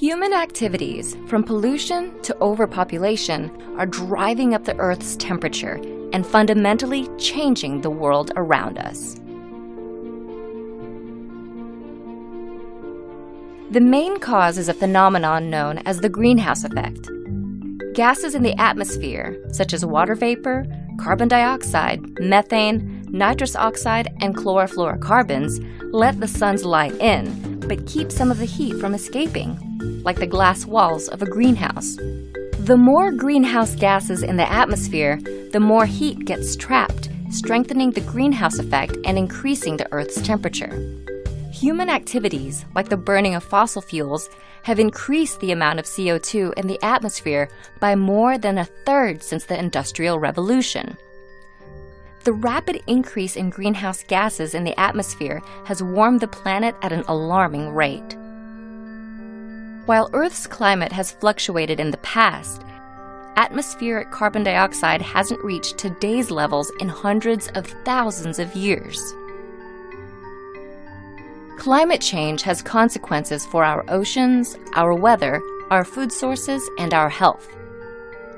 Human activities, from pollution to overpopulation, are driving up the Earth's temperature and fundamentally changing the world around us. The main cause is a phenomenon known as the greenhouse effect. Gases in the atmosphere, such as water vapor, carbon dioxide, methane, nitrous oxide, and chlorofluorocarbons, let the sun's light in, but keep some of the heat from escaping, like the glass walls of a greenhouse. The more greenhouse gases in the atmosphere, the more heat gets trapped, strengthening the greenhouse effect and increasing the Earth's temperature. Human activities, like the burning of fossil fuels, have increased the amount of CO2 in the atmosphere by more than a third since the Industrial Revolution. The rapid increase in greenhouse gases in the atmosphere has warmed the planet at an alarming rate. While Earth's climate has fluctuated in the past, atmospheric carbon dioxide hasn't reached today's levels in hundreds of thousands of years. Climate change has consequences for our oceans, our weather, our food sources, and our health.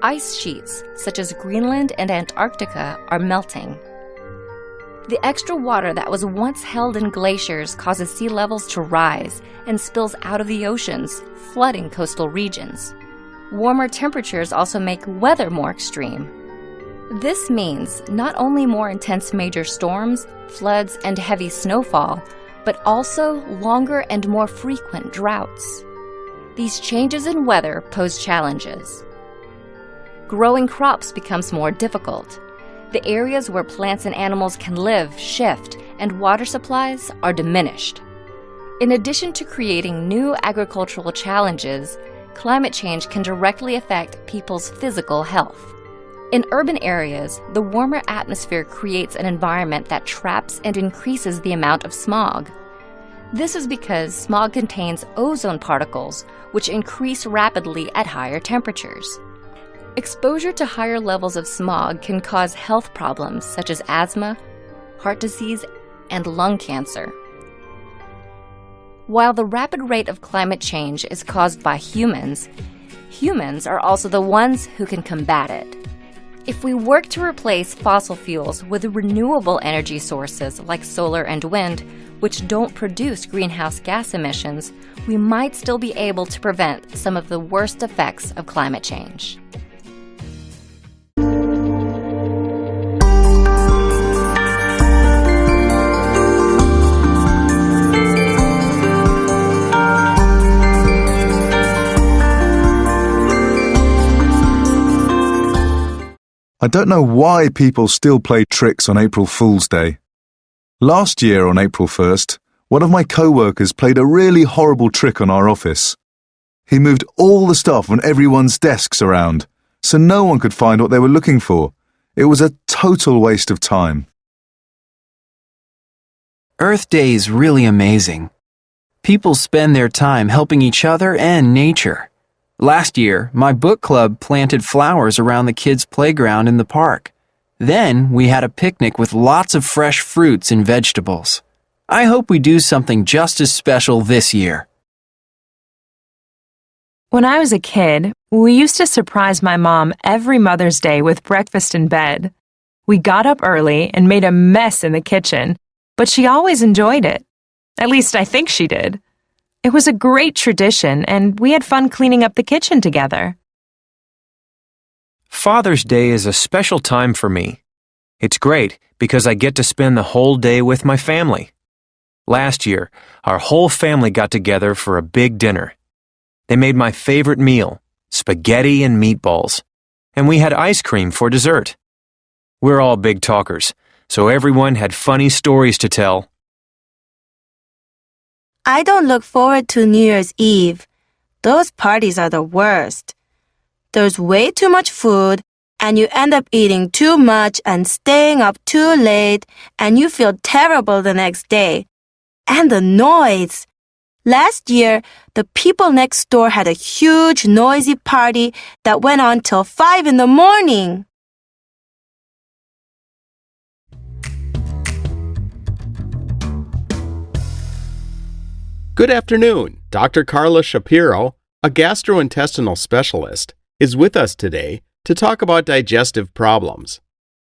Ice sheets, such as Greenland and Antarctica, are melting. The extra water that was once held in glaciers causes sea levels to rise and spills out of the oceans, flooding coastal regions. Warmer temperatures also make weather more extreme. This means not only more intense major storms, floods, and heavy snowfall, but also longer and more frequent droughts. These changes in weather pose challenges. Growing crops becomes more difficult. The areas where plants and animals can live shift, and water supplies are diminished. In addition to creating new agricultural challenges, climate change can directly affect people's physical health. In urban areas, the warmer atmosphere creates an environment that traps and increases the amount of smog. This is because smog contains ozone particles, which increase rapidly at higher temperatures. Exposure to higher levels of smog can cause health problems such as asthma, heart disease, and lung cancer. While the rapid rate of climate change is caused by humans, humans are also the ones who can combat it. If we work to replace fossil fuels with renewable energy sources like solar and wind, which don't produce greenhouse gas emissions, we might still be able to prevent some of the worst effects of climate change. I don't know why people still play tricks on April Fool's Day. Last year on April 1st, one of my co-workers played a really horrible trick on our office. He moved all the stuff on everyone's desks around, so no one could find what they were looking for. It was a total waste of time. Earth Day is really amazing. People spend their time helping each other and nature. Last year, my book club planted flowers around the kids' playground in the park. Then we had a picnic with lots of fresh fruits and vegetables. I hope we do something just as special this year. When I was a kid, we used to surprise my mom every Mother's Day with breakfast in bed. We got up early and made a mess in the kitchen, but she always enjoyed it. At least I think she did. It was a great tradition, and we had fun cleaning up the kitchen together. Father's Day is a special time for me. It's great because I get to spend the whole day with my family. Last year, our whole family got together for a big dinner. They made my favorite meal, spaghetti and meatballs, and we had ice cream for dessert. We're all big talkers, so everyone had funny stories to tell. I don't look forward to New Year's Eve. Those parties are the worst. There's way too much food, and you end up eating too much and staying up too late, and you feel terrible the next day. And the noise! Last year, the people next door had a huge, noisy party that went on till 5 in the morning. Good afternoon. Dr. Carla Shapiro, A gastrointestinal specialist is with us today to talk about digestive problems.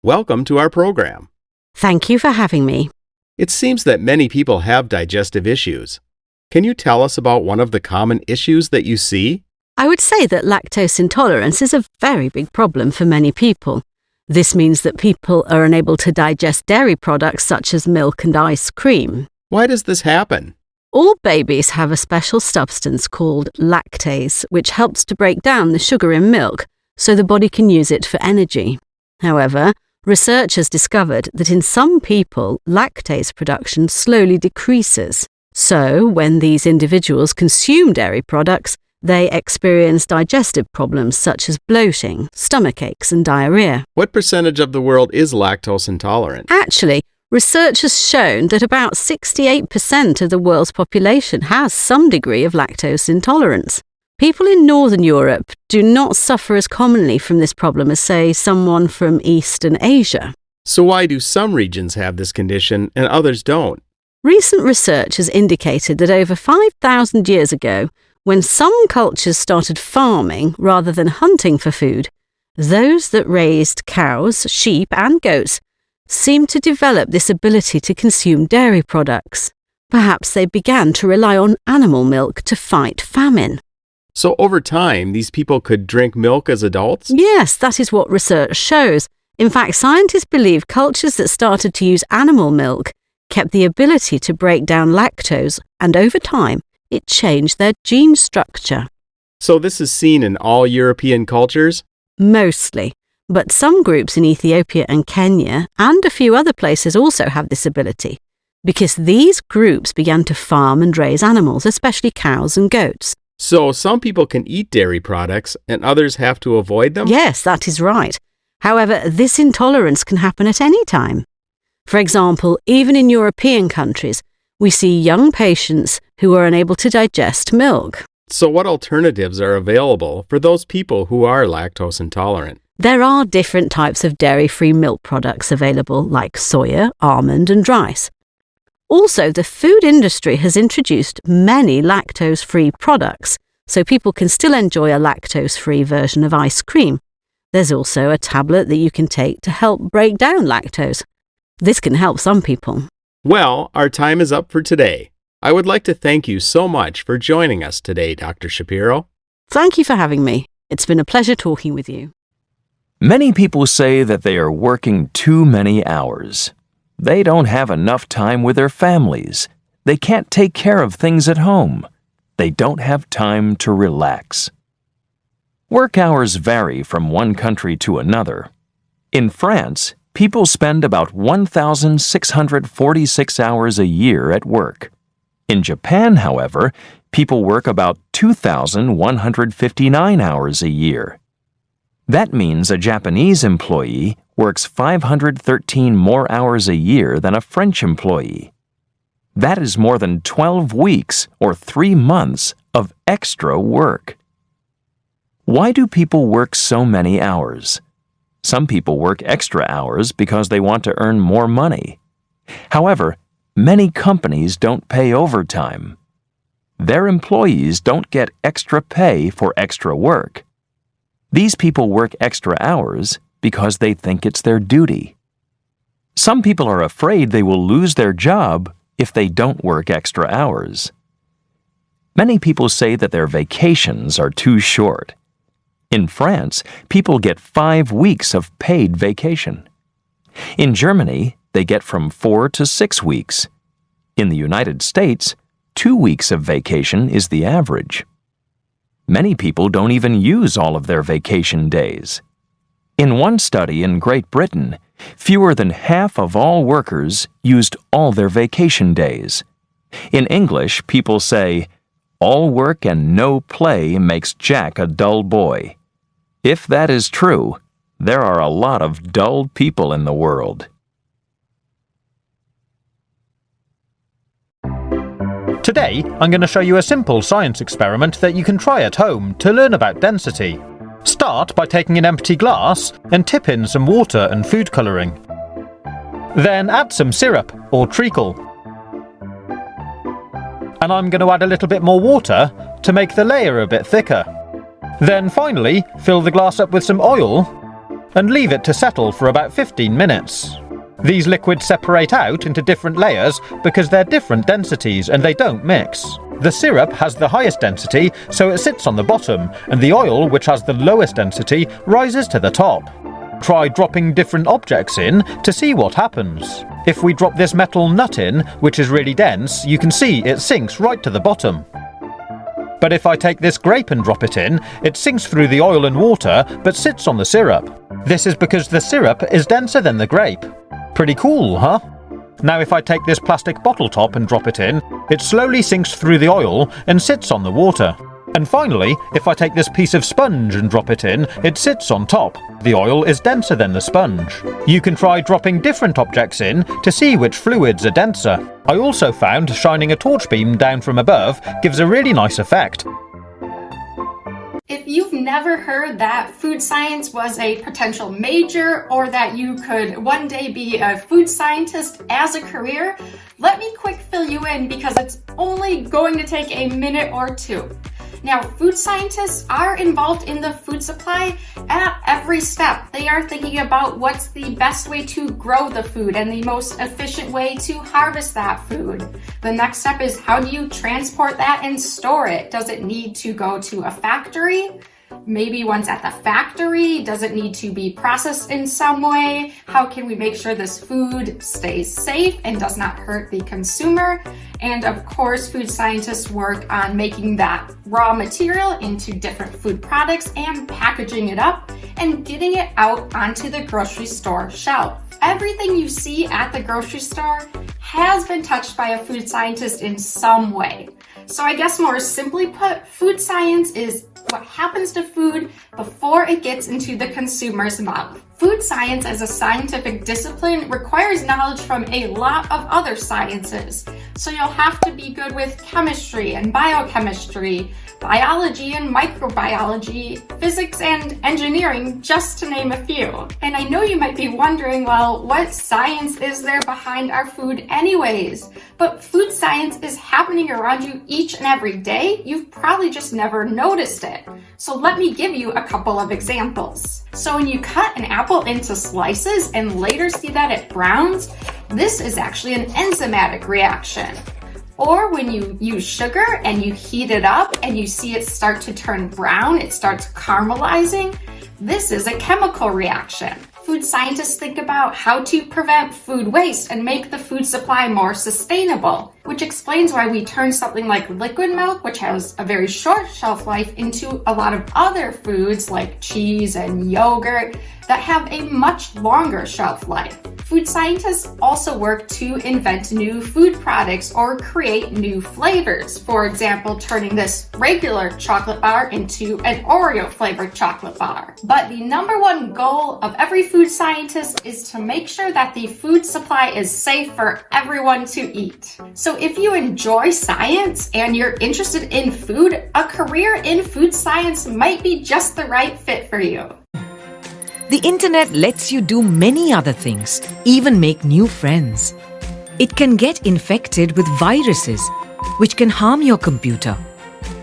Welcome to our program. Thank you for having me. It seems that many people have digestive issues. Can you tell us about one of the common issues that you see? I would say that lactose intolerance is a very big problem for many people. This means that people are unable to digest dairy products such as milk and ice cream. Why does this happen? All babies have a special substance called lactase, which helps to break down the sugar in milk so the body can use it for energy. However, research has discovered that in some people, lactase production slowly decreases. So, when these individuals consume dairy products, they experience digestive problems such as bloating, stomach aches, and diarrhea. What percentage of the world is lactose intolerant? Actually, research has shown that about 68% of the world's population has some degree of lactose intolerance. People in Northern Europe do not suffer as commonly from this problem as, say, someone from Eastern Asia. So why do some regions have this condition and others don't? Recent research has indicated that over 5,000 years ago, when some cultures started farming rather than hunting for food, those that raised cows, sheep, and goats seemed to develop this ability to consume dairy products. Perhaps they began to rely on animal milk to fight famine. So over time, these people could drink milk as adults? Yes, that is what research shows. In fact, scientists believe cultures that started to use animal milk kept the ability to break down lactose, and over time, it changed their gene structure. So this is seen in all European cultures? Mostly. But some groups in Ethiopia and Kenya and a few other places also have this ability, because these groups began to farm and raise animals, especially cows and goats. So some people can eat dairy products and others have to avoid them? Yes, that is right. However, this intolerance can happen at any time. For example, even in European countries, we see young patients who are unable to digest milk. So what alternatives are available for those people who are lactose intolerant? There are different types of dairy-free milk products available, like soya, almond, and rice. Also, the food industry has introduced many lactose-free products, so people can still enjoy a lactose-free version of ice cream. There's also a tablet that you can take to help break down lactose. This can help some people. Well, our time is up for today. I would like to thank you so much for joining us today, Dr. Shapiro. Thank you for having me. It's been a pleasure talking with you. Many people say that they are working too many hours. They don't have enough time with their families. They can't take care of things at home. They don't have time to relax. Work hours vary from one country to another. In France, people spend about 1,646 hours a year at work. In Japan, however, people work about 2,159 hours a year. That means a Japanese employee works 513 more hours a year than a French employee. That is more than 12 weeks or 3 months of extra work. Why do people work so many hours? Some people work extra hours because they want to earn more money. However, many companies don't pay overtime. Their employees don't get extra pay for extra work. These people work extra hours because they think it's their duty. Some people are afraid they will lose their job if they don't work extra hours. Many people say that their vacations are too short. In France, people get 5 weeks of paid vacation. In Germany, they get from 4 to 6 weeks. In the United States, 2 weeks of vacation is the average. Many people don't even use all of their vacation days. In one study in Great Britain, fewer than half of all workers used all their vacation days. In English, people say, "All work and no play makes Jack a dull boy." If that is true, there are a lot of dull people in the world. Today, I'm going to show you a simple science experiment that you can try at home to learn about density. Start by taking an empty glass and tip in some water and food colouring. Then add some syrup or treacle. And I'm going to add a little bit more water to make the layer a bit thicker. Then finally, fill the glass up with some oil and leave it to settle for about 15 minutes. These liquids separate out into different layers because they're different densities and they don't mix. The syrup has the highest density, so it sits on the bottom, and the oil, which has the lowest density, rises to the top. Try dropping different objects in to see what happens. If we drop this metal nut in, which is really dense, you can see it sinks right to the bottom. But if I take this grape and drop it in, it sinks through the oil and water, but sits on the syrup. This is because the syrup is denser than the grape. Pretty cool, huh? Now if I take this plastic bottle top and drop it in, it slowly sinks through the oil and sits on the water. And finally, if I take this piece of sponge and drop it in, it sits on top. The oil is denser than the sponge. You can try dropping different objects in to see which fluids are denser. I also found shining a torch beam down from above gives a really nice effect. If you've never heard that food science was a potential major or that you could one day be a food scientist as a career, let me quick fill you in because it's only going to take a minute or two. Now, food scientists are involved in the food supply at every step. They are thinking about what's the best way to grow the food and the most efficient way to harvest that food. The next step is how do you transport that and store it? Does it need to go to a factory? Maybe once at the factory, does it need to be processed in some way? How can we make sure this food stays safe and does not hurt the consumer? And of course, food scientists work on making that raw material into different food products and packaging it up and getting it out onto the grocery store shelf. Everything you see at the grocery store has been touched by a food scientist in some way. So I guess more simply put, food science is what happens to food before it gets into the consumer's mouth. Food science as a scientific discipline requires knowledge from a lot of other sciences. So you'll have to be good with chemistry and biochemistry, biology and microbiology, physics and engineering, just to name a few. And I know you might be wondering, well, what science is there behind our food anyways? But food science is happening around you each and every day. You've probably just never noticed it. So let me give you a couple of examples. So when you cut an apple into slices and later see that it browns, this is actually an enzymatic reaction. Or when you use sugar and you heat it up and you see it start to turn brown, it starts caramelizing, this is a chemical reaction. Food scientists think about how to prevent food waste and make the food supply more sustainable, which explains why we turn something like liquid milk, which has a very short shelf life, into a lot of other foods like cheese and yogurt that have a much longer shelf life. Food scientists also work to invent new food products or create new flavors. For example, turning this regular chocolate bar into an Oreo flavored chocolate bar. But the number one goal of every food scientist is to make sure that the food supply is safe for everyone to eat. So if you enjoy science and you're interested in food, a career in food science might be just the right fit for you. The internet lets you do many other things, even make new friends. It can get infected with viruses, which can harm your computer.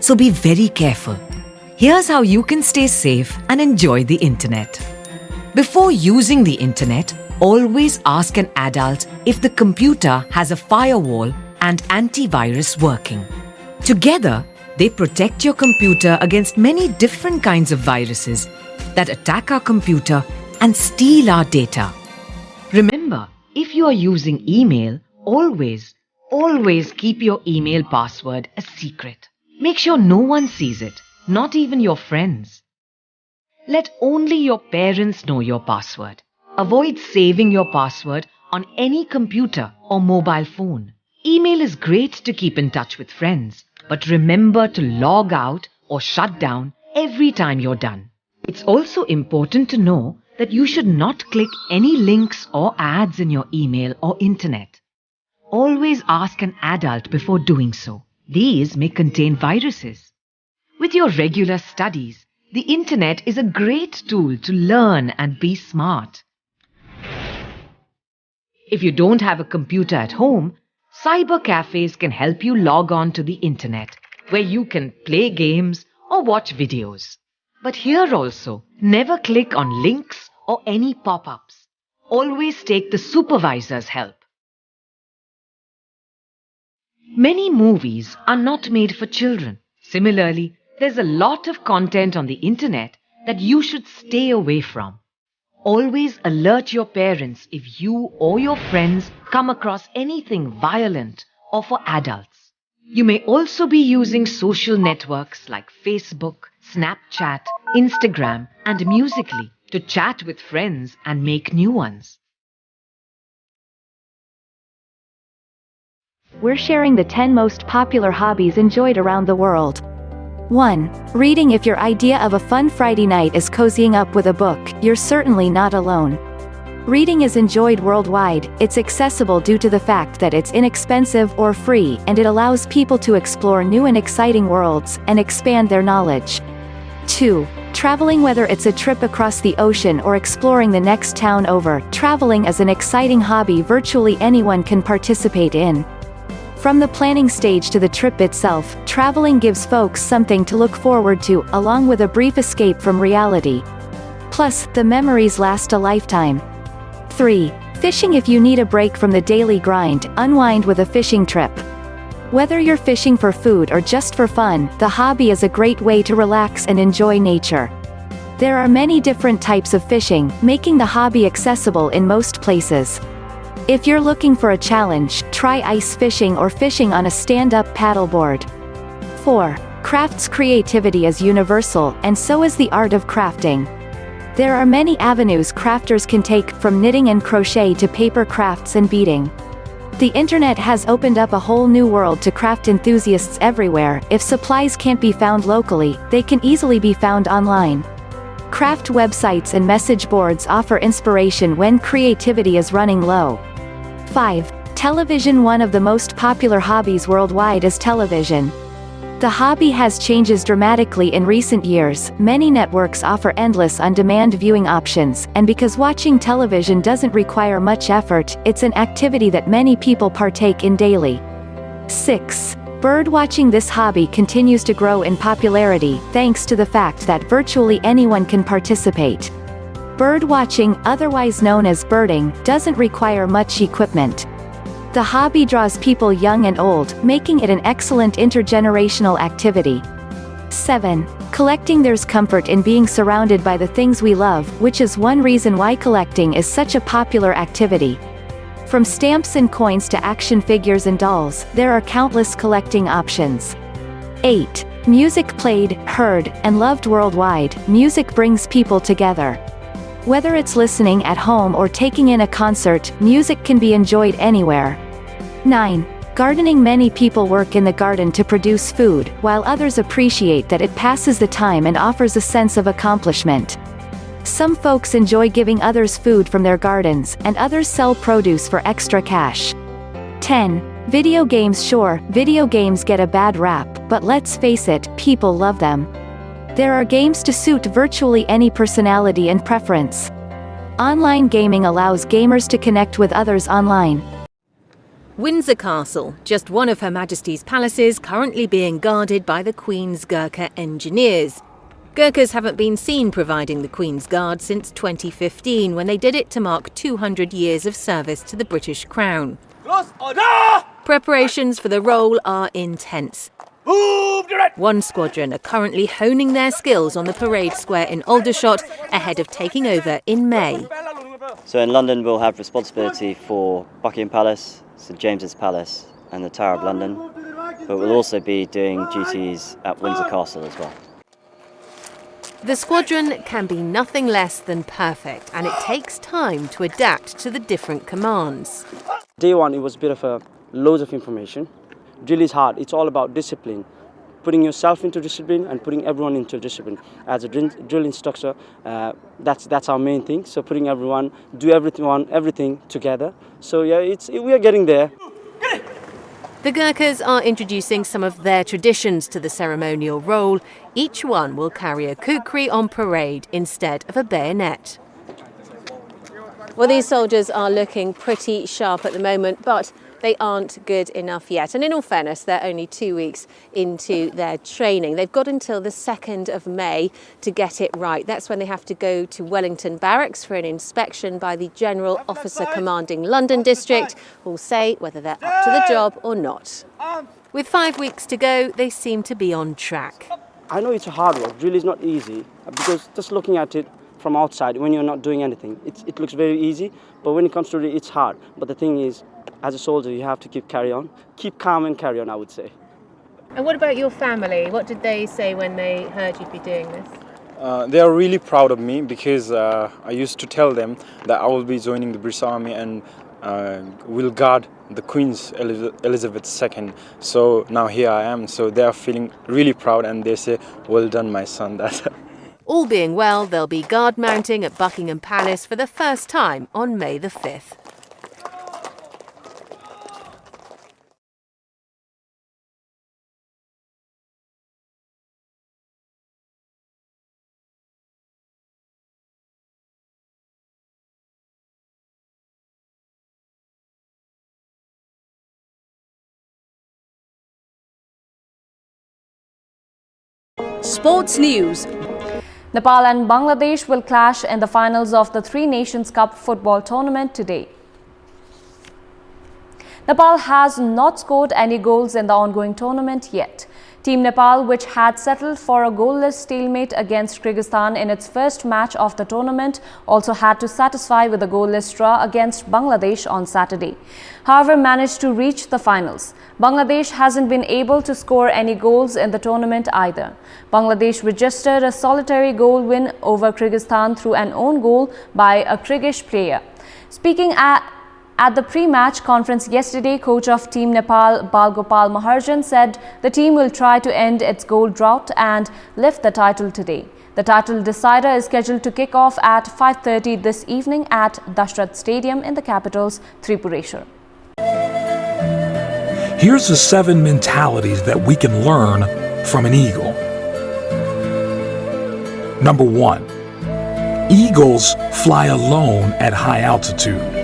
So be very careful. Here's how you can stay safe and enjoy the internet. Before using the internet, always ask an adult if the computer has a firewall and antivirus working. Together, they protect your computer against many different kinds of viruses that attack our computer and steal our data. Remember, if you are using email, always keep your email password a secret. Make sure no one sees it, not even your friends. Let only your parents know your password. Avoid saving your password on any computer or mobile phone. Email is great to keep in touch with friends, but remember to log out or shut down every time you're done. It's also important to know that you should not click any links or ads in your email or internet. Always ask an adult before doing so. These may contain viruses. With your regular studies, the internet is a great tool to learn and be smart. If you don't have a computer at home, cyber cafes can help you log on to the internet where you can play games or watch videos. But here also, never click on links or any pop-ups. Always take the supervisor's help. Many movies are not made for children. Similarly, there's a lot of content on the internet that you should stay away from. Always alert your parents if you or your friends come across anything violent or for adults. You may also be using social networks like Facebook, Snapchat, Instagram, and Musical.ly to chat with friends and make new ones. We're sharing the 10 most popular hobbies enjoyed around the world. 1. Reading. If your idea of a fun Friday night is cozying up with a book, you're certainly not alone. Reading is enjoyed worldwide. It's accessible due to the fact that it's inexpensive or free, and it allows people to explore new and exciting worlds and expand their knowledge. 2. Traveling. Whether it's a trip across the ocean or exploring the next town over, traveling is an exciting hobby virtually anyone can participate in. From the planning stage to the trip itself, traveling gives folks something to look forward to, along with a brief escape from reality. Plus, the memories last a lifetime. 3. Fishing. If you need a break from the daily grind, unwind with a fishing trip. Whether you're fishing for food or just for fun, the hobby is a great way to relax and enjoy nature. There are many different types of fishing, making the hobby accessible in most places. If you're looking for a challenge, try ice fishing or fishing on a stand-up paddleboard. 4. Crafts. Creativity is universal, and so is the art of crafting. There are many avenues crafters can take, from knitting and crochet to paper crafts and beading. The internet has opened up a whole new world to craft enthusiasts everywhere. If supplies can't be found locally, they can easily be found online. Craft websites and message boards offer inspiration when creativity is running low. 5. Television. One of the most popular hobbies worldwide is television. The hobby has changed dramatically in recent years. Many networks offer endless on-demand viewing options, and because watching television doesn't require much effort, it's an activity that many people partake in daily. 6. Bird watching. This hobby continues to grow in popularity, thanks to the fact that virtually anyone can participate. Bird watching, otherwise known as birding, doesn't require much equipment. The hobby draws people young and old, making it an excellent intergenerational activity. 7. Collecting. There's comfort in being surrounded by the things we love, which is one reason why collecting is such a popular activity. From stamps and coins to action figures and dolls, there are countless collecting options. 8. Music. Played, heard, and loved worldwide, music brings people together. Whether it's listening at home or taking in a concert, music can be enjoyed anywhere. 9. Gardening. Many people work in the garden to produce food, while others appreciate that it passes the time and offers a sense of accomplishment. Some folks enjoy giving others food from their gardens, and others sell produce for extra cash. 10. Video games. Sure, video games get a bad rap, but let's face it, people love them. There are games to suit virtually any personality and preference. Online gaming allows gamers to connect with others online. Windsor Castle, just one of Her Majesty's palaces currently being guarded by the Queen's Gurkha engineers. Gurkhas haven't been seen providing the Queen's Guard since 2015, when they did it to mark 200 years of service to the British Crown. Preparations for the role are intense. One squadron are currently honing their skills on the parade square in Aldershot ahead of taking over in May. So in London we'll have responsibility for Buckingham Palace, St James's Palace and the Tower of London, but we'll also be doing duties at Windsor Castle as well. The squadron can be nothing less than perfect, and it takes time to adapt to the different commands. Day one, it was a bit of loads of information. Drill is hard. It's all about discipline. Putting yourself into discipline and putting everyone into discipline. As a drill instructor, that's our main thing. So putting everyone, do everything together. So yeah, we are getting there. The Gurkhas are introducing some of their traditions to the ceremonial role. Each one will carry a kukri on parade instead of a bayonet. Well, these soldiers are looking pretty sharp at the moment, but they aren't good enough yet. And in all fairness, they're only 2 weeks into their training. They've got until the 2nd of May to get it right. That's when they have to go to Wellington Barracks for an inspection by the General Officer Commanding London District, who'll say whether they're up to the job or not. With 5 weeks to go, they seem to be on track. I know it's a hard work. Drill is not easy because just looking at it from outside, when you're not doing anything, it looks very easy. But when it comes to it, it's hard. But the thing is, as a soldier, you have to keep calm and carry on, I would say. And what about your family? What did they say when they heard you'd be doing this? They are really proud of me because I used to tell them that I will be joining the British Army and will guard the Queen's Elizabeth II. So now here I am. So they are feeling really proud and they say, well done, my son. All being well, they'll be guard mounting at Buckingham Palace for the first time on May the 5th. Sports news. Nepal and Bangladesh will clash in the finals of the Three Nations Cup football tournament today. Nepal has not scored any goals in the ongoing tournament yet. Team Nepal, which had settled for a goalless stalemate against Kyrgyzstan in its first match of the tournament, also had to satisfy with a goalless draw against Bangladesh on Saturday. However, managed to reach the finals. Bangladesh hasn't been able to score any goals in the tournament either. Bangladesh registered a solitary goal win over Kyrgyzstan through an own goal by a Kyrgyz player. Speaking at the pre-match conference yesterday, coach of Team Nepal, Balgopal Maharjan, said the team will try to end its goal drought and lift the title today. The title decider is scheduled to kick off at 5:30 this evening at Dashrath Stadium in the capital's Tripureshwar. Here's the 7 mentalities that we can learn from an eagle. Number 1, eagles fly alone at high altitude.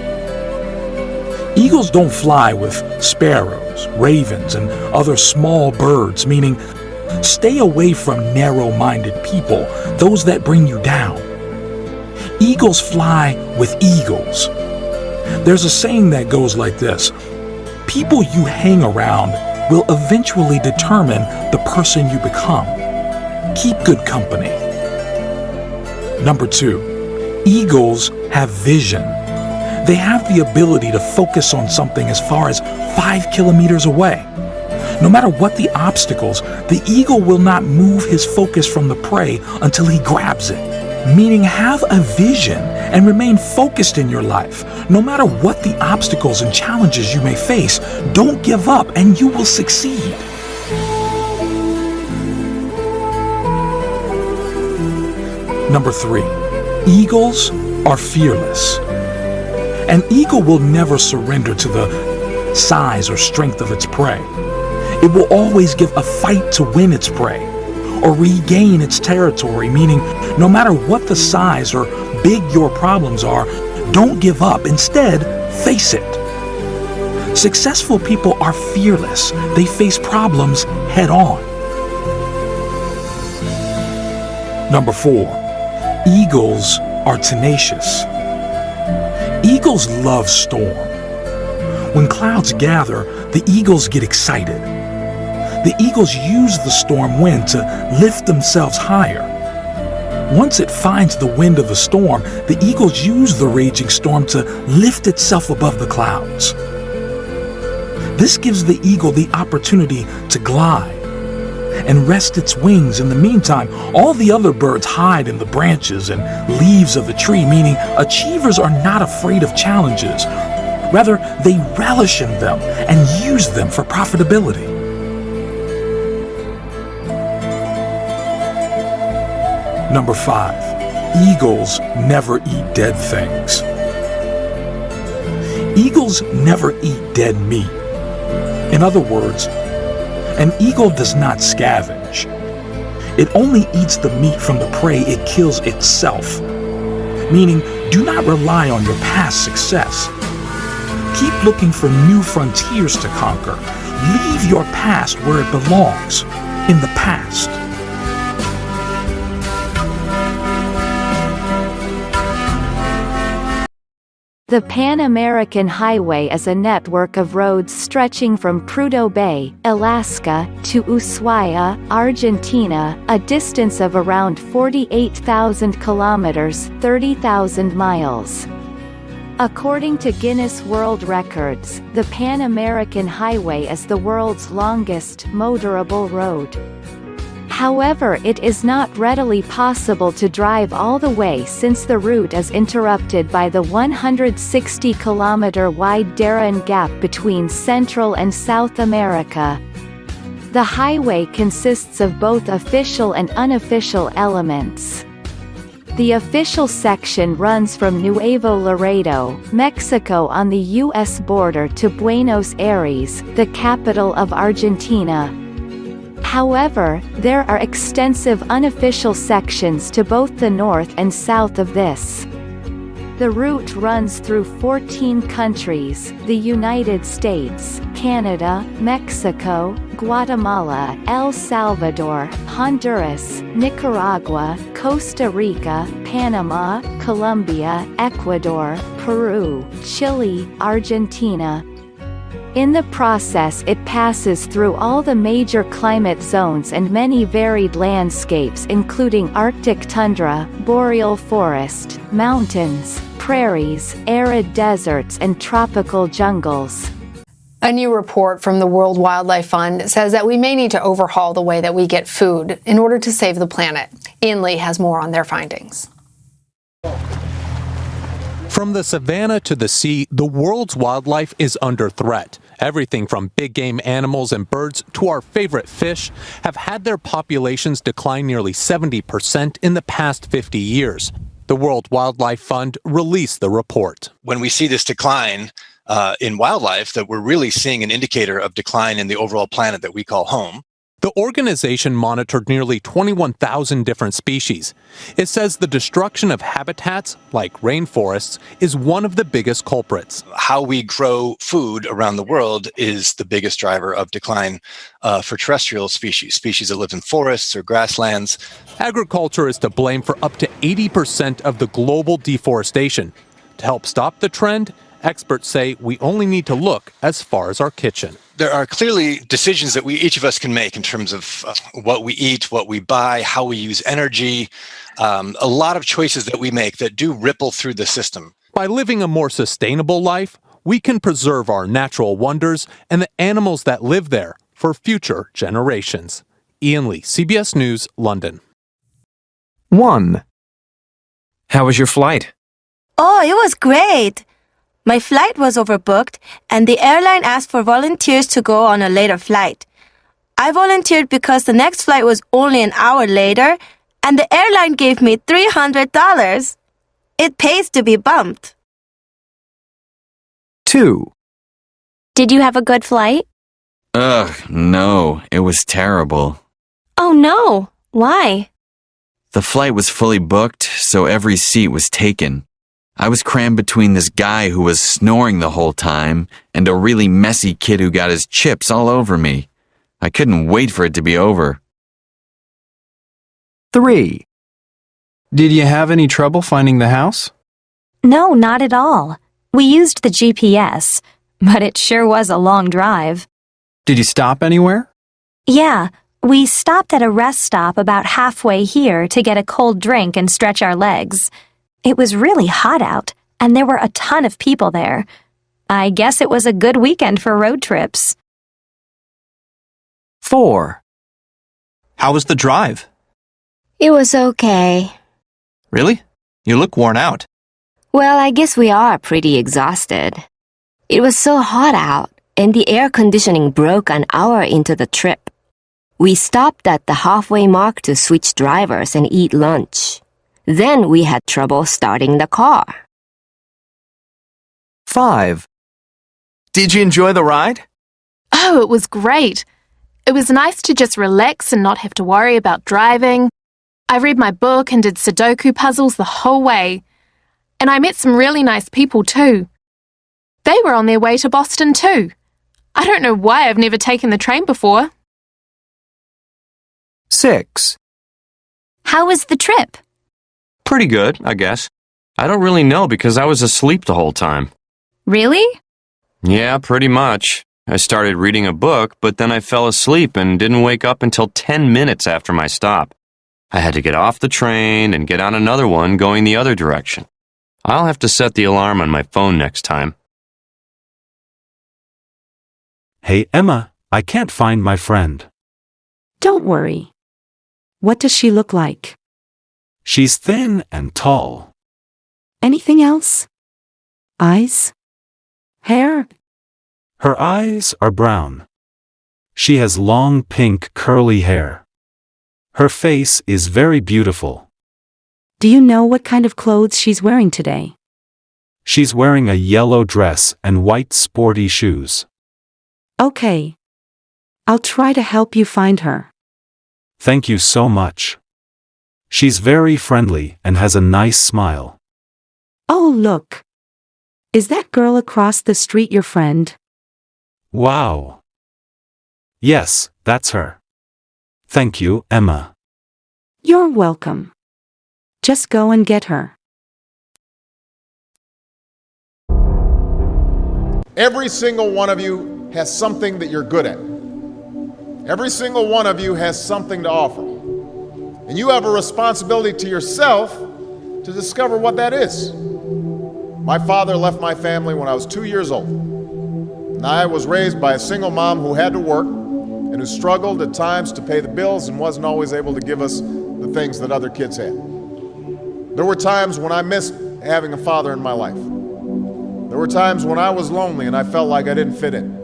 Eagles don't fly with sparrows, ravens, and other small birds, meaning stay away from narrow-minded people, those that bring you down. Eagles fly with eagles. There's a saying that goes like this: people you hang around will eventually determine the person you become. Keep good company. Number 2, eagles have vision. They have the ability to focus on something as far as 5 kilometers away. No matter what the obstacles, the eagle will not move his focus from the prey until he grabs it. Meaning, have a vision and remain focused in your life. No matter what the obstacles and challenges you may face, don't give up and you will succeed. Number 3, eagles are fearless. An eagle will never surrender to the size or strength of its prey. It will always give a fight to win its prey or regain its territory, meaning no matter what the size or big your problems are, don't give up. Instead, face it. Successful people are fearless. They face problems head on. Number 4, eagles are tenacious. Eagles love storm. When clouds gather, the eagles get excited. The eagles use the storm wind to lift themselves higher. Once it finds the wind of the storm, the eagles use the raging storm to lift itself above the clouds. This gives the eagle the opportunity to glide and rest its wings. In the meantime, all the other birds hide in the branches and leaves of the tree, meaning achievers are not afraid of challenges. Rather, they relish in them and use them for profitability. Number 5, eagles never eat dead things. Eagles never eat dead meat. In other words, an eagle does not scavenge. It only eats the meat from the prey it kills itself. Meaning, do not rely on your past success. Keep looking for new frontiers to conquer. Leave your past where it belongs, in the past. The Pan American Highway is a network of roads stretching from Prudhoe Bay, Alaska, to Ushuaia, Argentina, a distance of around 48,000 kilometers, 30,000 miles. According to Guinness World Records, the Pan American Highway is the world's longest motorable road. However, it is not readily possible to drive all the way since the route is interrupted by the 160-kilometer-wide Darien Gap between Central and South America. The highway consists of both official and unofficial elements. The official section runs from Nuevo Laredo, Mexico on the U.S. border to Buenos Aires, the capital of Argentina. However, there are extensive unofficial sections to both the north and south of this. The route runs through 14 countries: the United States, Canada, Mexico, Guatemala, El Salvador, Honduras, Nicaragua, Costa Rica, Panama, Colombia, Ecuador, Peru, Chile, Argentina. In the process, it passes through all the major climate zones and many varied landscapes including Arctic tundra, boreal forest, mountains, prairies, arid deserts and tropical jungles. A new report from the World Wildlife Fund says that we may need to overhaul the way that we get food in order to save the planet. Ian Lee has more on their findings. From the savannah to the sea, the world's wildlife is under threat. Everything from big game animals and birds to our favorite fish have had their populations decline nearly 70% in the past 50 years. The World Wildlife Fund released the report. When we see this decline in wildlife, that we're really seeing an indicator of decline in the overall planet that we call home. The organization monitored nearly 21,000 different species. It says the destruction of habitats, like rainforests, is one of the biggest culprits. How we grow food around the world is the biggest driver of decline for terrestrial species that live in forests or grasslands. Agriculture is to blame for up to 80% of the global deforestation. To help stop the trend, experts say we only need to look as far as our kitchen. There are clearly decisions that each of us can make in terms of what we eat, what we buy, how we use energy, a lot of choices that we make that do ripple through the system. By living a more sustainable life, we can preserve our natural wonders and the animals that live there for future generations. Ian Lee, CBS News, London. 1. How was your flight? Oh, it was great. My flight was overbooked, and the airline asked for volunteers to go on a later flight. I volunteered because the next flight was only an hour later, and the airline gave me $300. It pays to be bumped. 2. Did you have a good flight? Ugh, no, it was terrible. Oh no, why? The flight was fully booked, so every seat was taken. I was crammed between this guy who was snoring the whole time and a really messy kid who got his chips all over me. I couldn't wait for it to be over. 3. Did you have any trouble finding the house? No, not at all. We used the GPS, but it sure was a long drive. Did you stop anywhere? Yeah, we stopped at a rest stop about halfway here to get a cold drink and stretch our legs. It was really hot out, and there were a ton of people there. I guess it was a good weekend for road trips. 4. How was the drive? It was okay. Really? You look worn out. Well, I guess we are pretty exhausted. It was so hot out, and the air conditioning broke an hour into the trip. We stopped at the halfway mark to switch drivers and eat lunch. Then we had trouble starting the car. 5. Did you enjoy the ride? Oh, it was great. It was nice to just relax and not have to worry about driving. I read my book and did Sudoku puzzles the whole way. And I met some really nice people too. They were on their way to Boston too. I don't know why I've never taken the train before. 6. How was the trip? Pretty good, I guess. I don't really know because I was asleep the whole time. Really? Yeah, pretty much. I started reading a book, but then I fell asleep and didn't wake up until 10 minutes after my stop. I had to get off the train and get on another one going the other direction. I'll have to set the alarm on my phone next time. Hey, Emma, I can't find my friend. Don't worry. What does she look like? She's thin and tall. Anything else? Eyes? Hair? Her eyes are brown. She has long pink curly hair. Her face is very beautiful. Do you know what kind of clothes she's wearing today? She's wearing a yellow dress and white sporty shoes. Okay. I'll try to help you find her. Thank you so much. She's very friendly and has a nice smile. Oh, look. Is that girl across the street your friend? Wow. Yes, that's her. Thank you, Emma. You're welcome. Just go and get her. Every single one of you has something that you're good at. Every single one of you has something to offer. And you have a responsibility to yourself to discover what that is. My father left my family when I was 2 years old. And I was raised by a single mom who had to work and who struggled at times to pay the bills and wasn't always able to give us the things that other kids had. There were times when I missed having a father in my life. There were times when I was lonely and I felt like I didn't fit in.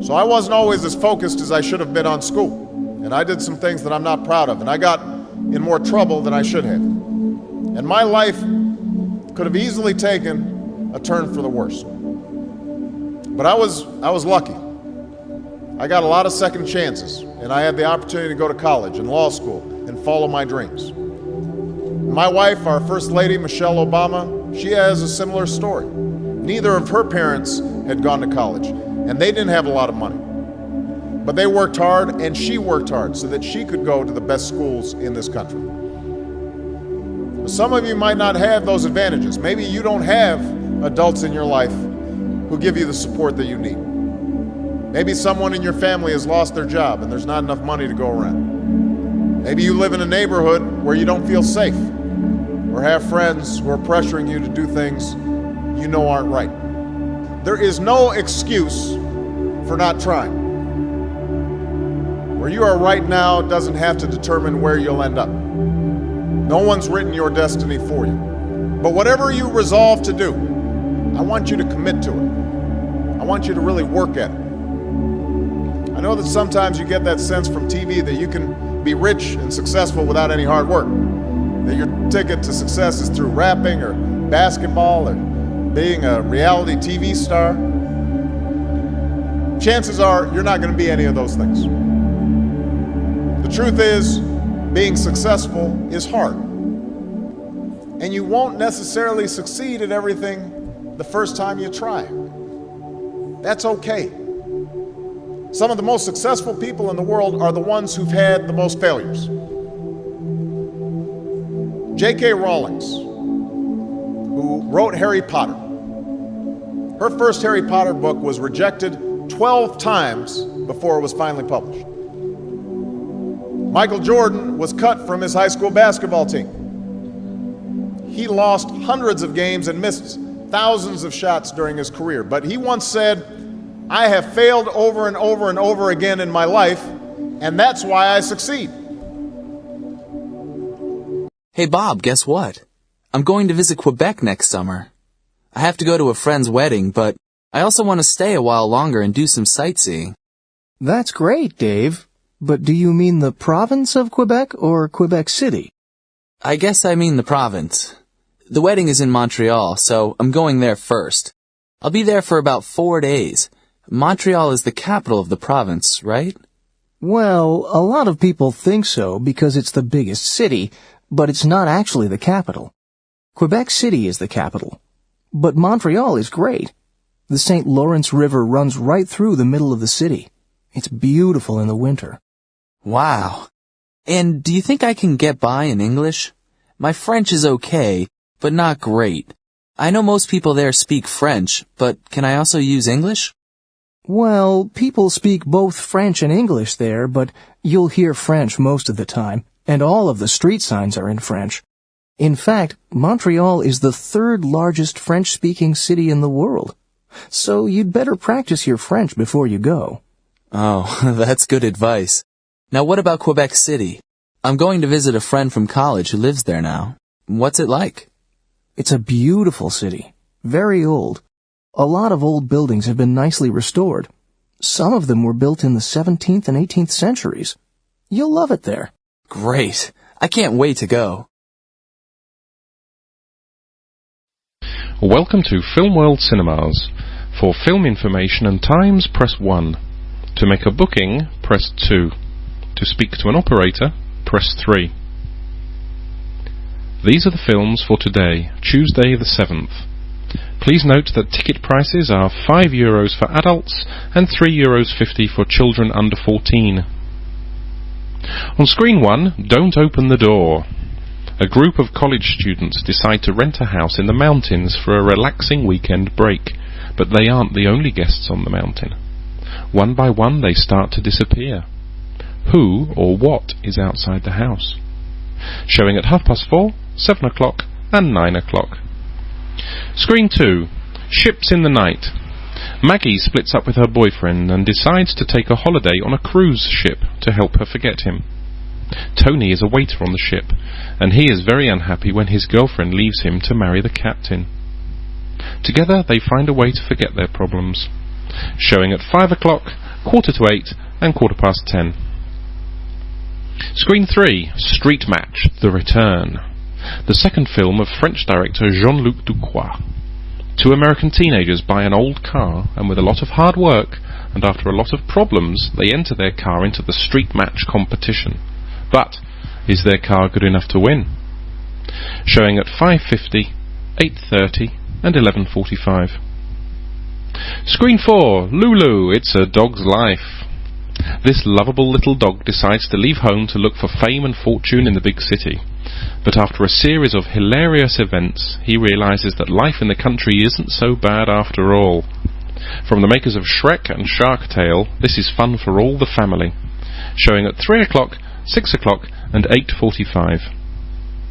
So I wasn't always as focused as I should have been on school. And I did some things that I'm not proud of. And I got in more trouble than I should have. And my life could have easily taken a turn for the worse. But I was lucky. I got a lot of second chances. And I had the opportunity to go to college and law school and follow my dreams. My wife, our First Lady, Michelle Obama, she has a similar story. Neither of her parents had gone to college, and they didn't have a lot of money. But they worked hard, and she worked hard so that she could go to the best schools in this country. Some of you might not have those advantages. Maybe you don't have adults in your life who give you the support that you need. Maybe someone in your family has lost their job and there's not enough money to go around. Maybe you live in a neighborhood where you don't feel safe, or have friends who are pressuring you to do things you know aren't right. There is no excuse for not trying. Where you are right now doesn't have to determine where you'll end up. No one's written your destiny for you. But whatever you resolve to do, I want you to commit to it. I want you to really work at it. I know that sometimes you get that sense from TV that you can be rich and successful without any hard work. That your ticket to success is through rapping or basketball or being a reality TV star. Chances are you're not going to be any of those things. The truth is, being successful is hard. And you won't necessarily succeed at everything the first time you try. That's okay. Some of the most successful people in the world are the ones who've had the most failures. J.K. Rowling, who wrote Harry Potter, her first Harry Potter book was rejected 12 times before it was finally published. Michael Jordan was cut from his high school basketball team. He lost hundreds of games and missed thousands of shots during his career. But he once said, "I have failed over and over and over again in my life, and that's why I succeed." Hey Bob, guess what? I'm going to visit Quebec next summer. I have to go to a friend's wedding, but I also want to stay a while longer and do some sightseeing. That's great, Dave. But do you mean the province of Quebec or Quebec City? I guess I mean the province. The wedding is in Montreal, so I'm going there first. I'll be there for about 4 days. Montreal is the capital of the province, right? Well, a lot of people think so because it's the biggest city, but it's not actually the capital. Quebec City is the capital. But Montreal is great. The St. Lawrence River runs right through the middle of the city. It's beautiful in the winter. Wow. And do you think I can get by in English? My French is okay, but not great. I know most people there speak French, but can I also use English? Well, people speak both French and English there, but you'll hear French most of the time, and all of the street signs are in French. In fact, Montreal is the third largest French-speaking city in the world. So you'd better practice your French before you go. Oh, that's good advice. Now what about Quebec City? I'm going to visit a friend from college who lives there now. What's it like? It's a beautiful city, very old. A lot of old buildings have been nicely restored. Some of them were built in the 17th and 18th centuries. You'll love it there. Great. I can't wait to go. Welcome to Film World Cinemas. For film information and times, press 1. To make a booking, press 2. To speak to an operator, press 3. These are the films for today, Tuesday the 7th. Please note that ticket prices are €5 for adults and €3.50 for children under 14. On screen 1, Don't Open the Door. A group of college students decide to rent a house in the mountains for a relaxing weekend break, but they aren't the only guests on the mountain. One by one they start to disappear. Who or what is outside the house? Showing at 4:30, 7 o'clock and 9 o'clock. Screen 2, Ships in the Night. Maggie splits up with her boyfriend and decides to take a holiday on a cruise ship to help her forget him. Tony is a waiter on the ship, and he is very unhappy when his girlfriend leaves him to marry the captain. Together they find a way to forget their problems. Showing at 5 o'clock, 7:45 and 10:15. Screen 3, Street Match, The Return. The second film of French director Jean-Luc Ducroix. Two American teenagers buy an old car, and with a lot of hard work, and after a lot of problems, they enter their car into the street match competition. But, is their car good enough to win? Showing at 5:50, 8:30 and 11:45. Screen 4, Lulu, It's a Dog's Life. This lovable little dog decides to leave home to look for fame and fortune in the big city. But after a series of hilarious events, he realizes that life in the country isn't so bad after all. From the makers of Shrek and Shark Tale, this is fun for all the family. Showing at 3 o'clock, 6 o'clock and 8:45.